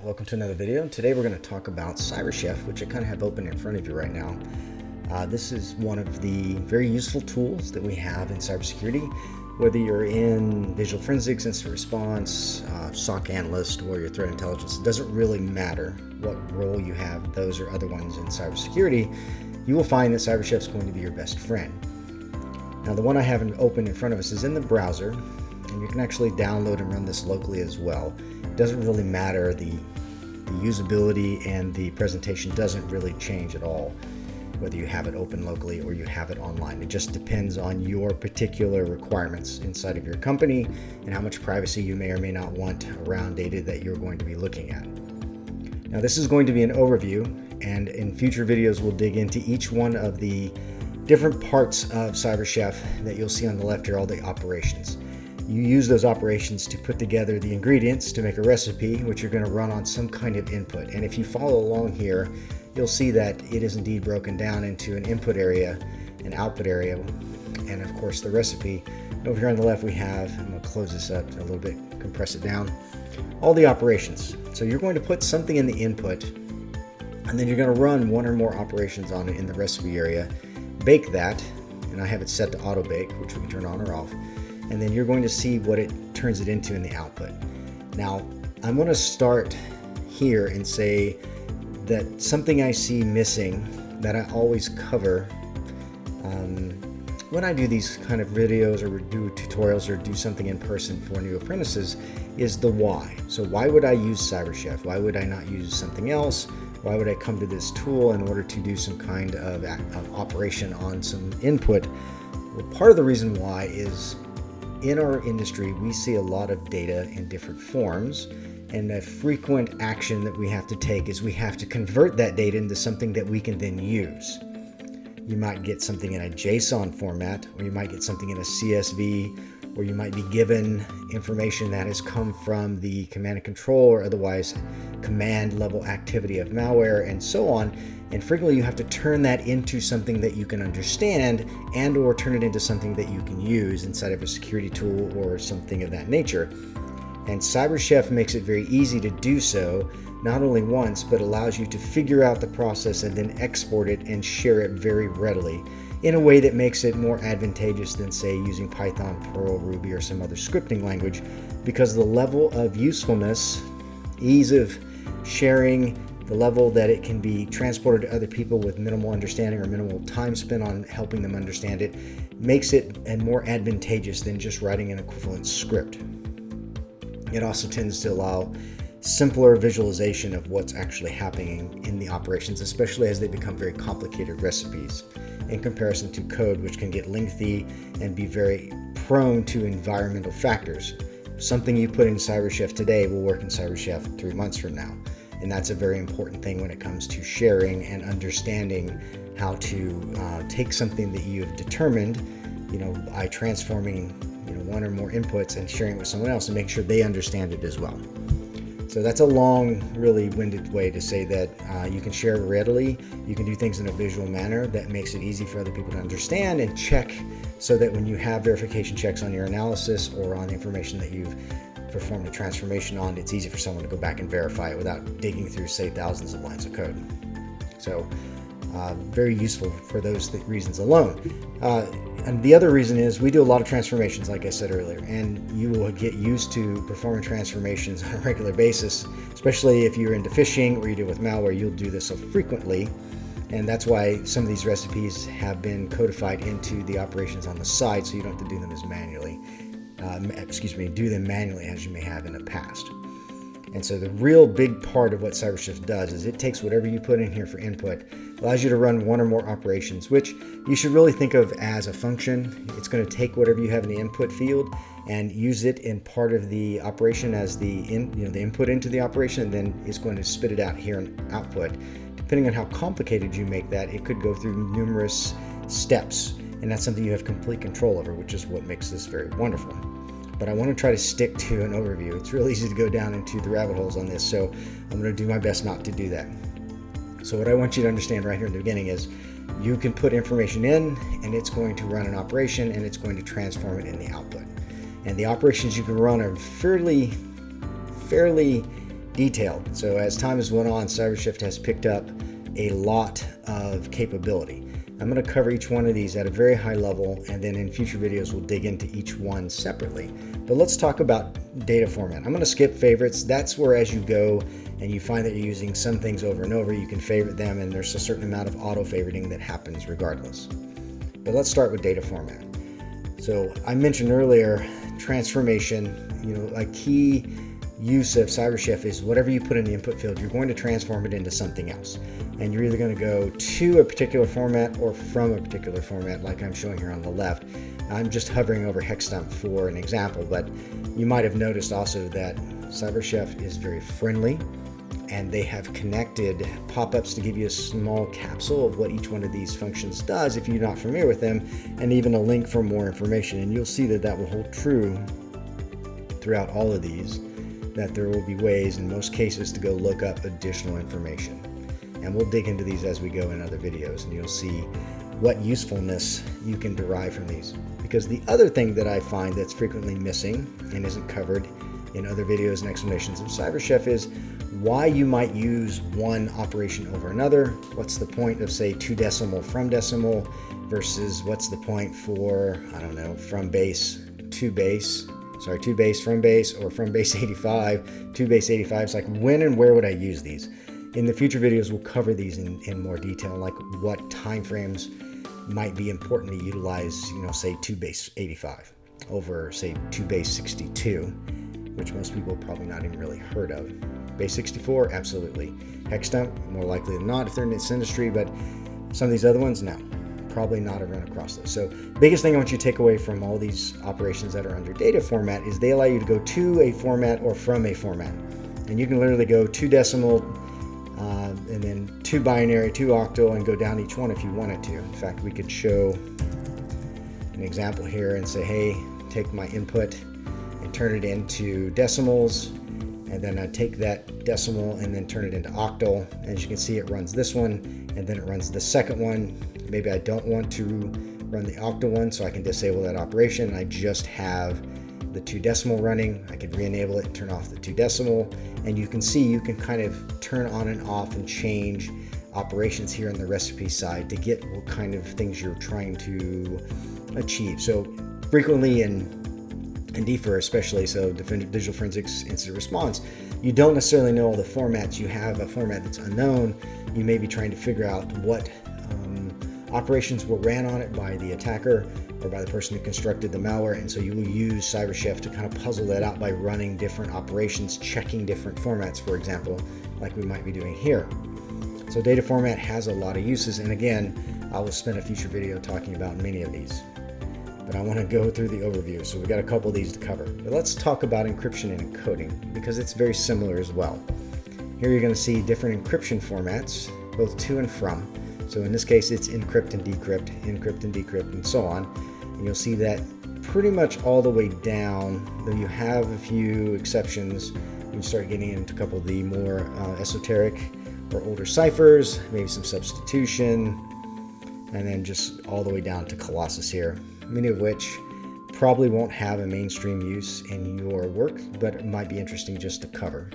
Welcome to another video. Today we're going to talk about CyberChef, which I kind of have open in front of you right now. This is one of the very useful tools that we have in cybersecurity, whether you're in visual forensics, incident response, SOC analyst, or your threat intelligence. It doesn't really matter what role you have, those or other ones in cybersecurity. You will find that CyberChef is going to be your best friend. Now, the one I have open in front of us is in the browser, and you can actually download and run this locally as well. It doesn't really matter. The usability and the presentation doesn't really change at all, whether you have it open locally or you have it online. It just depends on your particular requirements inside of your company and how much privacy you may or may not want around data that you're going to be looking at. Now, this is going to be an overview, and in future videos we'll dig into each one of the different parts of CyberChef that you'll see on the left here, all the operations. You use those operations to put together the ingredients to make a recipe, which you're going to run on some kind of input. And if you follow along here, you'll see that it is indeed broken down into an input area, an output area, and of course the recipe. And over here on the left we have, I'm going to close this up a little bit, compress it down, all the operations. So you're going to put something in the input, and then you're going to run one or more operations on it in the recipe area, bake that, and I have it set to auto bake, which we can turn on or off. And then you're going to see what it turns it into in the output. Now, I'm going to start here and say that something I see missing that I always cover when I do these kind of videos or do tutorials or do something in person for new apprentices is the why. So why would I use CyberChef? Why would I not use something else? Why would I come to this tool in order to do some kind of operation on some input? Well, part of the reason why is in our industry, we see a lot of data in different forms, and a frequent action that we have to take is we have to convert that data into something that we can then use. You might get something in a JSON format, or you might get something in a CSV, or you might be given information that has come from the command and control or otherwise command level activity of malware and so on. And frequently you have to turn that into something that you can understand and or turn it into something that you can use inside of a security tool or something of that nature. And CyberChef makes it very easy to do so, not only once, but allows you to figure out the process and then export it and share it very readily in a way that makes it more advantageous than, say, using Python, Perl, Ruby, or some other scripting language, because the level of usefulness, ease of sharing, the level that it can be transported to other people with minimal understanding or minimal time spent on helping them understand it, makes it more advantageous than just writing an equivalent script. It also tends to allow simpler visualization of what's actually happening in the operations, especially as they become very complicated recipes in comparison to code, which can get lengthy and be very prone to environmental factors. Something you put in CyberChef today will work in CyberChef 3 months from now. And that's a very important thing when it comes to sharing and understanding how to take something that you've determined, by transforming, one or more inputs and sharing it with someone else and make sure they understand it as well. So that's a long, really winded way to say that you can share readily. You can do things in a visual manner that makes it easy for other people to understand and check, so that when you have verification checks on your analysis or on the information that you've performed a transformation on, it's easy for someone to go back and verify it without digging through, say, thousands of lines of code. So very useful for those reasons alone. And the other reason is we do a lot of transformations, like I said earlier, and you will get used to performing transformations on a regular basis, especially if you're into phishing or you deal with malware. You'll do this so frequently, and that's why some of these recipes have been codified into the operations on the side, so you don't have to do them as manually. Do them manually as you may have in the past. And so the real big part of what CyberChef does is it takes whatever you put in here for input, allows you to run one or more operations, which you should really think of as a function. It's going to take whatever you have in the input field and use it in part of the operation as the input into the operation, and then it's going to spit it out here in output. Depending on how complicated you make that, it could go through numerous steps, and that's something you have complete control over, which is what makes this very wonderful. But I want to try to stick to an overview. It's real easy to go down into the rabbit holes on this, so I'm going to do my best not to do that. So what I want you to understand right here in the beginning is you can put information in, and it's going to run an operation, and it's going to transform it in the output. And the operations you can run are fairly detailed. So as time has went on, CyberChef has picked up a lot of capability. I'm going to cover each one of these at a very high level, and then in future videos we'll dig into each one separately. But let's talk about data format. I'm going to skip favorites. That's where, as you go and you find that you're using some things over and over, you can favorite them, and there's a certain amount of auto favoriting that happens regardless. But let's start with data format. So I mentioned earlier, transformation. A key use of CyberChef is whatever you put in the input field, you're going to transform it into something else. And you're either going to go to a particular format or from a particular format, like I'm showing here on the left. I'm just hovering over hexdump for an example, but you might have noticed also that CyberChef is very friendly, and they have connected pop-ups to give you a small capsule of what each one of these functions does if you're not familiar with them, and even a link for more information. And you'll see that that will hold true throughout all of these, that there will be ways in most cases to go look up additional information. And we'll dig into these as we go in other videos, and you'll see what usefulness you can derive from these. Because the other thing that I find that's frequently missing and isn't covered in other videos and explanations of CyberChef is why you might use one operation over another. What's the point of, say, 2 decimal from decimal versus what's the point for, I don't know, from base to base. 2 base from base, or from base 85 to base 85. It's like, when and where would I use these? In the future videos, we'll cover these in more detail, like what time frames might be important to utilize, say 2 base 85 over, say, 2 base 62, which most people probably not even really heard of. Base 64, absolutely. Hexdump, more likely than not if they're in this industry, but some of these other ones, no. Probably not have run across those. So biggest thing I want you to take away from all these operations that are under data format is they allow you to go to a format or from a format. And you can literally go 2 decimal and then 2 binary, 2 octal, and go down each one if you wanted to. In fact, we could show an example here and say, hey, take my input and turn it into decimals, and then I take that decimal and then turn it into octal. And as you can see, it runs this one, and then it runs the second one. Maybe I don't want to run the octal one, so I can disable that operation. I just have the 2 decimal running. I could re-enable it and turn off the 2 decimal. And you can see you can kind of turn on and off and change operations here on the recipe side to get what kind of things you're trying to achieve. So frequently in DFIR especially, so digital forensics incident response, you don't necessarily know all the formats. You have a format that's unknown. You may be trying to figure out what operations were ran on it by the attacker or by the person who constructed the malware, and so you will use CyberChef to kind of puzzle that out by running different operations, checking different formats, for example, like we might be doing here. So data format has a lot of uses, and again, I will spend a future video talking about many of these. But I want to go through the overview, so we've got a couple of these to cover. But let's talk about encryption and encoding, because it's very similar as well. Here you're going to see different encryption formats, both to and from. So in this case, it's encrypt and decrypt, and so on. And you'll see that pretty much all the way down, though you have a few exceptions. You start getting into a couple of the more esoteric or older ciphers, maybe some substitution, and then just all the way down to Colossus here, many of which probably won't have a mainstream use in your work, but it might be interesting just to cover.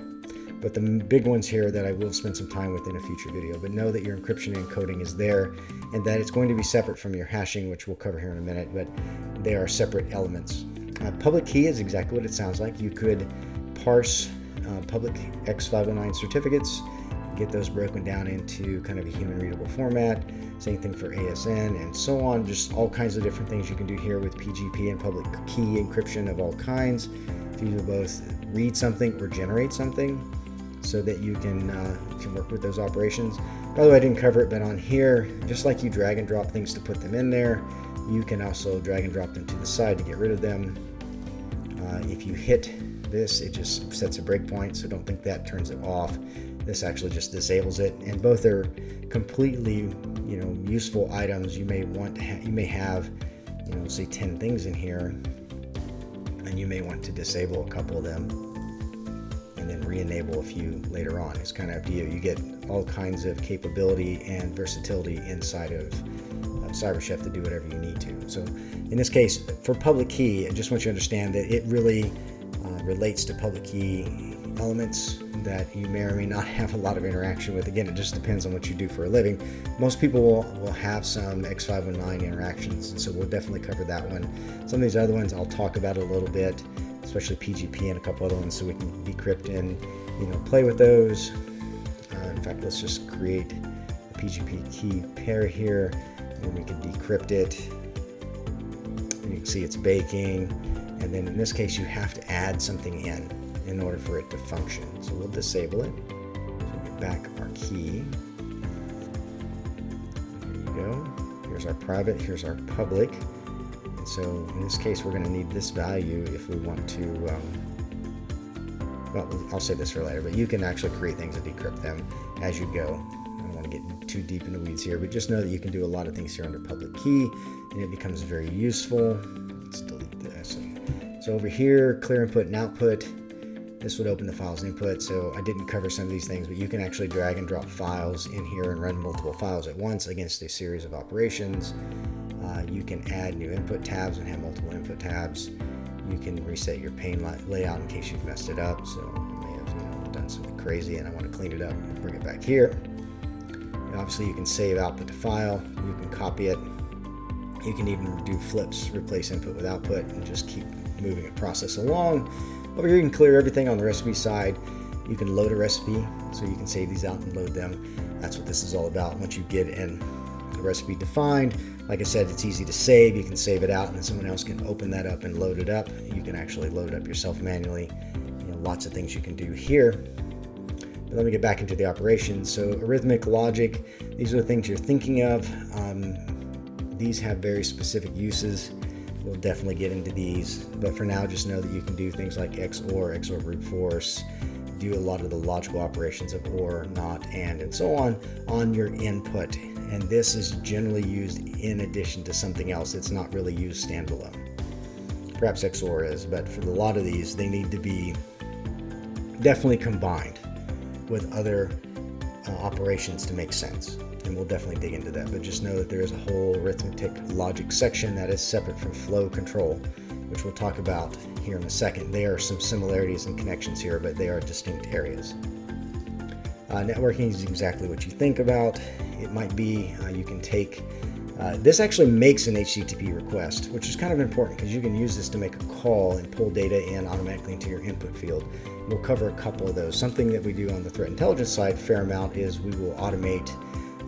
But the big ones here that I will spend some time with in a future video, but know that your encryption and encoding is there, and that it's going to be separate from your hashing, which we'll cover here in a minute, but they are separate elements. Public key is exactly what it sounds like. You could parse public X509 certificates, get those broken down into kind of a human readable format. Same thing for ASN and so on. Just all kinds of different things you can do here with PGP and public key encryption of all kinds to either both read something or generate something, so that you can work with those operations. By the way, I didn't cover it, but on here, just like you drag and drop things to put them in there, you can also drag and drop them to the side to get rid of them. If you hit this, it just sets a breakpoint, so don't think that turns it off. This actually just disables it, and both are completely, useful items. You may want to you may have, say 10 things in here, and you may want to disable a couple of them and then re-enable a few later on. It's kind of up to you. You get all kinds of capability and versatility inside of CyberChef to do whatever you need to. So in this case, for public key, I just want you to understand that it really relates to public key elements that you may or may not have a lot of interaction with. Again, it just depends on what you do for a living. Most people will have some X509 interactions, and so we'll definitely cover that one. Some of these other ones I'll talk about a little bit, especially PGP and a couple other ones, so we can decrypt and play with those. In fact, let's just create a PGP key pair here, and we can decrypt it. And you can see it's baking, and then in this case you have to add something in order for it to function. So we'll disable it. So get back our key. There you go. Here's our private, here's our public. And so in this case we're going to need this value if we want to, well, I'll say this for later, but you can actually create things and decrypt them as you go. I don't want to get too deep in the weeds here, but just know that you can do a lot of things here under public key, and it becomes very useful. Let's delete this. So over here, clear input and output. This would open the files input. So I didn't cover some of these things, but you can actually drag and drop files in here and run multiple files at once against a series of operations. You can add new input tabs and have multiple input tabs. You can reset your pane layout in case you've messed it up. So I may have done something crazy and I want to clean it up and bring it back here. And obviously you can save output to file. You can copy it. You can even do flips, replace input with output, and just keep moving a process along. Over here you can clear everything on the recipe side. You can load a recipe, so you can save these out and load them. That's what this is all about. Once you get a recipe defined, like I said, it's easy to save. You can save it out and then someone else can open that up and load it up. You can actually load it up yourself manually. Lots of things you can do here. But let me get back into the operations. So arithmetic, logic, these are the things you're thinking of. These have very specific uses. We'll definitely get into these, but for now just know that you can do things like XOR brute force, do a lot of the logical operations of OR, NOT, and so on your input. And this is generally used in addition to something else. It's not really used standalone. Perhaps XOR is, but for a lot of these, they need to be definitely combined with other operations to make sense. And we'll definitely dig into that, but just know that there is a whole arithmetic logic section that is separate from flow control, which we'll talk about here in a second. There are some similarities and connections here, but they are distinct areas. Networking is exactly what you think about. It might be, you can take, this actually makes an HTTP request, which is kind of important because you can use this to make a call and pull data in automatically into your input field. We'll cover a couple of those. Something that we do on the threat intelligence side, fair amount, is we will automate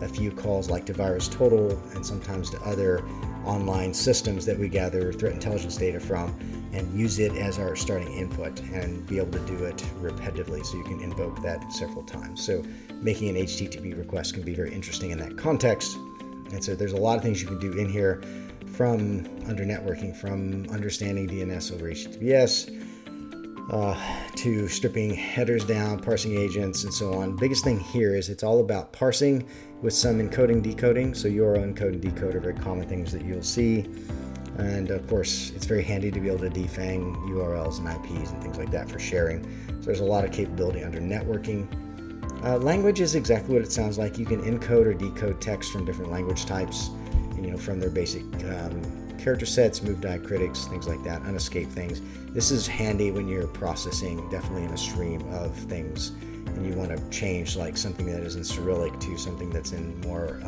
a few calls like to VirusTotal and sometimes to other online systems that we gather threat intelligence data from and use it as our starting input and be able to do it repetitively, so you can invoke that several times. So making an HTTP request can be very interesting in that context. And so there's a lot of things you can do in here from under networking, from understanding DNS over HTTPS, to stripping headers down, parsing agents, and so on. Biggest thing here is it's all about parsing with some encoding, decoding. So URL encode and decode are very common things that you'll see. And of course, it's very handy to be able to defang URLs and IPs and things like that for sharing. So there's a lot of capability under networking. Language is exactly what it sounds like. You can encode or decode text from different language types, from their basic character sets, move diacritics, things like that, unescape things. This is handy when you're processing definitely in a stream of things and you want to change like something that is in Cyrillic to something that's in more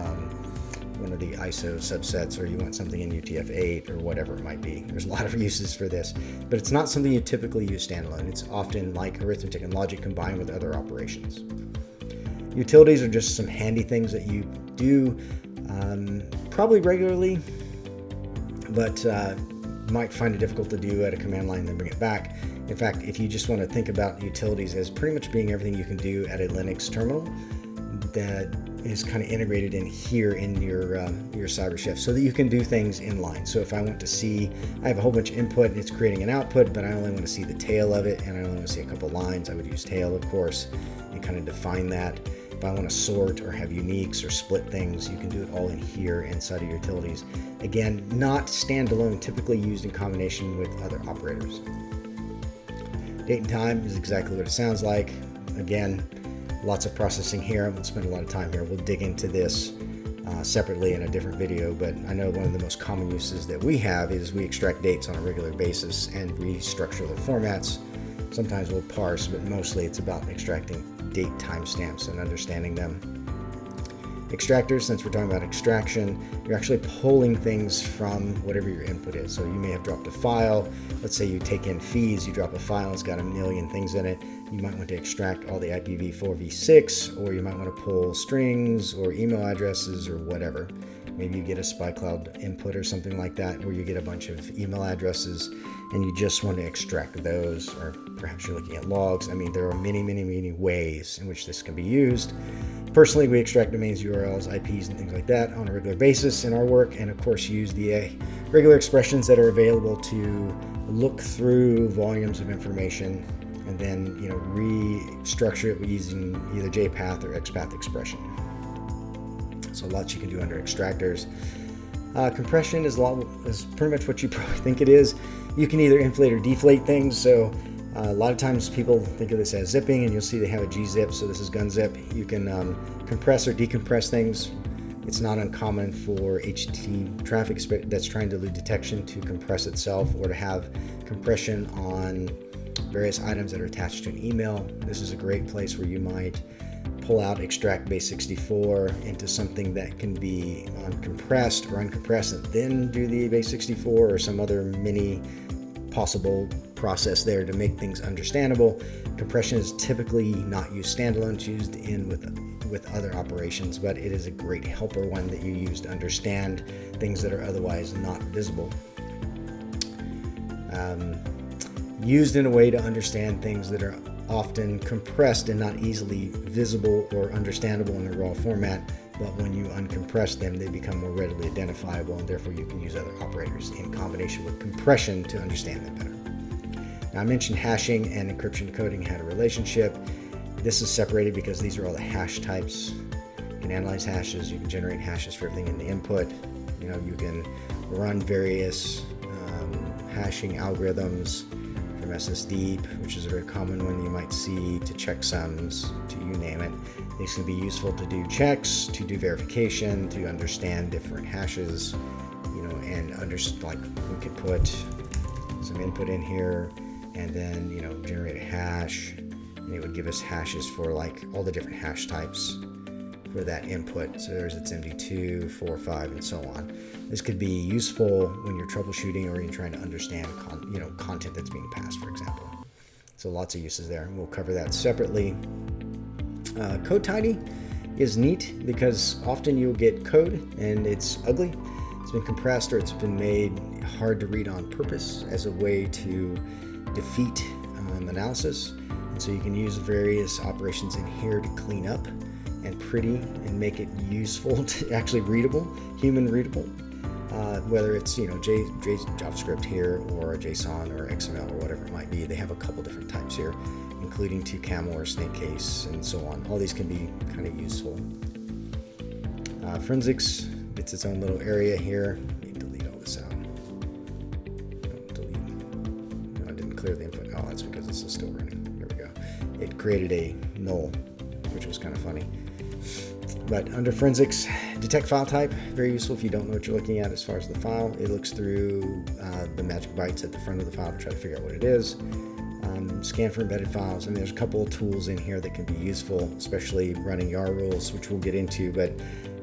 one of the ISO subsets, or you want something in UTF-8 or whatever it might be. There's a lot of uses for this, but it's not something you typically use standalone. It's often like arithmetic and logic combined with other operations. Utilities are just some handy things that you do probably regularly, but might find it difficult to do at a command line and then bring it back. In fact, if you just want to think about utilities as pretty much being everything you can do at a Linux terminal that is kind of integrated in here in your CyberChef, so that you can do things inline. So if I want to see, I have a whole bunch of input and it's creating an output, but I only want to see the tail of it and I only want to see a couple lines, I would use tail, of course, and kind of define that. If I want to sort or have uniques or split things, you can do it all in here inside of your utilities. Again, not standalone, typically used in combination with other operators. Date and time is exactly what it sounds like. Again, lots of processing here. I won't spend a lot of time here. We'll dig into this separately in a different video, but I know one of the most common uses that we have is we extract dates on a regular basis and restructure the formats Sometimes we'll parse, but mostly it's about extracting date timestamps and understanding them. Extractors, since we're talking about extraction, you're actually pulling things from whatever your input is. So you may have dropped a file. Let's say you take in feeds, you drop a file, it's got a million things in it. You might want to extract all the IPv4, v6, or you might want to pull strings or email addresses or whatever. Maybe you get a spy cloud input or something like that, where you get a bunch of email addresses and you just want to extract those, or perhaps you're looking at logs. I mean, there are many ways in which this can be used. Personally, we extract domains, URLs, IPs, and things like that on a regular basis in our work, and of course use the regular expressions that are available to look through volumes of information and then restructure it using either JPath or XPath expression. So lots you can do under extractors. Compression is pretty much what you probably think it is. You can either inflate or deflate things. So a lot of times people think of this as zipping, and you'll see they have a gzip. So this is gunzip. You can compress or decompress things. It's not uncommon for HTTP traffic that's trying to elude detection to compress itself, or to have compression on various items that are attached to an email. This is a great place where you might pull out, extract base64 into something that can be compressed or uncompressed, and then do the base64 or some other mini possible process there to make things understandable. Compression is typically not used standalone, it's used in with other operations, but it is a great helper one that you use to understand things that are otherwise not visible. Used in a way to understand things that are often compressed and not easily visible or understandable in their raw format, but when you uncompress them, they become more readily identifiable, and therefore you can use other operators in combination with compression to understand them better. Now, I mentioned hashing and encryption coding had a relationship. This is separated because these are all the hash types. You can analyze hashes, you can generate hashes for everything in the input. You can run various hashing algorithms from SSDeep, which is a very common one you might see, to checksums, to you name it. These can be useful to do checks, to do verification, to understand different hashes, and like we could put some input in here and then, generate a hash, and it would give us hashes for like all the different hash types for that input. So there's its MD2, 4, 5, and so on. This could be useful when you're troubleshooting or you're trying to understand content that's being passed, for example. So lots of uses there, and we'll cover that separately. Code tidy is neat because often you'll get code and it's ugly. It's been compressed or it's been made hard to read on purpose as a way to defeat analysis. And so you can use various operations in here to clean up and pretty and make it useful to actually readable, human readable. Whether it's JavaScript here or JSON or XML or whatever it might be. They have a couple different types here, including 2camel or snake case and so on. All these can be kind of useful. Forensics gets its own little area here. Let me delete all this out. No, I didn't clear the input. Oh, that's because this is still running. Here we go. It created a null, which was kind of funny. But under forensics, detect file type, very useful if you don't know what you're looking at as far as the file. It looks through the magic bytes at the front of the file to try to figure out what it is. Scan for embedded files. I mean, there's a couple of tools in here that can be useful, especially running YAR rules, which we'll get into, but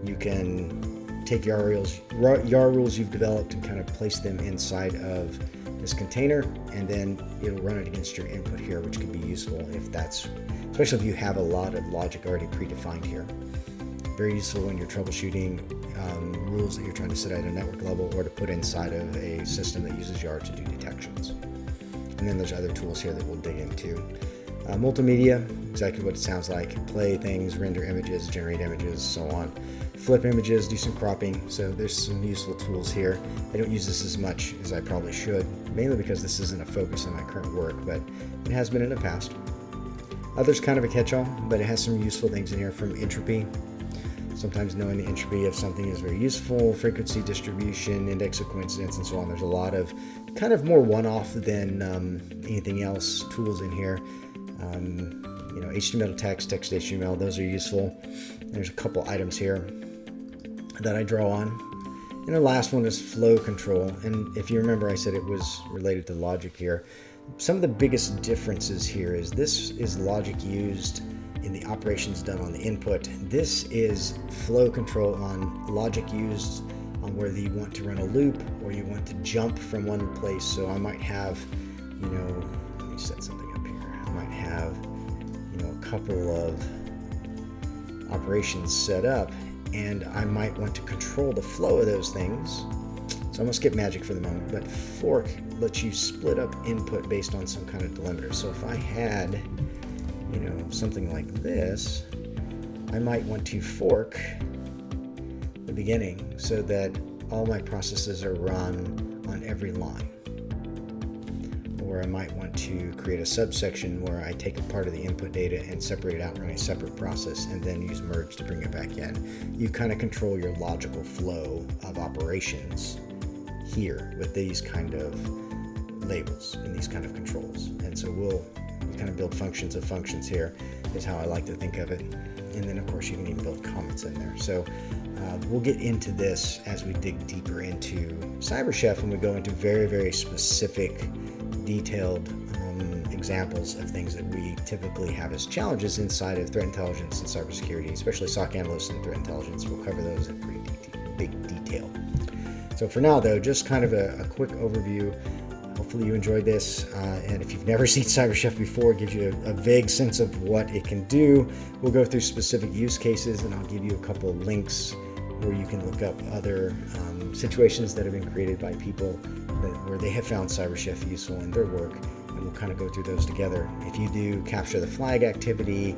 you can take YAR rules you've developed and kind of place them inside of this container, and then it'll run it against your input here, which can be useful especially if you have a lot of logic already predefined here. Very useful when you're troubleshooting rules that you're trying to set at a network level or to put inside of a system that uses YAR to do detections. And then there's other tools here that we'll dig into. Multimedia, exactly what it sounds like. Play things, render images, generate images, so on. Flip images, do some cropping. So there's some useful tools here. I don't use this as much as I probably should, mainly because this isn't a focus in my current work, but it has been in the past. Others kind of a catch-all, but it has some useful things in here, from entropy. Sometimes knowing the entropy of something is very useful. Frequency distribution, index of coincidence, and so on. There's a lot of kind of more one-off than anything else tools in here. HTML to text, text to HTML, those are useful. There's a couple items here that I draw on. And the last one is flow control. And if you remember, I said it was related to logic here. Some of the biggest differences here is this is logic used in the operations done on the input. This is flow control on logic used on whether you want to run a loop or you want to jump from one place. So I might have, let me set something up here. I might have, a couple of operations set up, and I might want to control the flow of those things. So I'm going to skip magic for the moment, but fork lets you split up input based on some kind of delimiter. So if I had, something like this, I might want to fork the beginning so that all my processes are run on every line. Or I might want to create a subsection where I take a part of the input data and separate it out from a separate process and then use merge to bring it back in. You kind of control your logical flow of operations here with these kind of labels and these kind of controls. And so we'll kind of build functions of functions here is how I like to think of it. And then of course you can even build comments in there. So we'll get into this as we dig deeper into CyberChef when we go into very, very specific, detailed examples of things that we typically have as challenges inside of threat intelligence and cybersecurity, especially SOC analysts and threat intelligence. We'll cover those in pretty big detail. So for now though, just kind of a quick overview. Hopefully you enjoyed this, and if you've never seen CyberChef before, it gives you a vague sense of what it can do. We'll go through specific use cases, and I'll give you a couple of links where you can look up other situations that have been created by people where they have found CyberChef useful in their work, and we'll kind of go through those together. If you do capture the flag activity,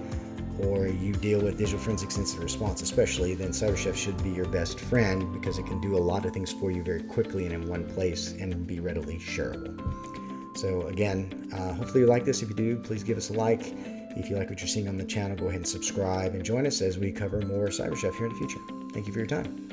or you deal with digital forensics incident response especially, then CyberChef should be your best friend because it can do a lot of things for you very quickly and in one place and be readily shareable. So again, hopefully you like this. If you do, please give us a like. If you like what you're seeing on the channel, go ahead and subscribe and join us as we cover more CyberChef here in the future. Thank you for your time.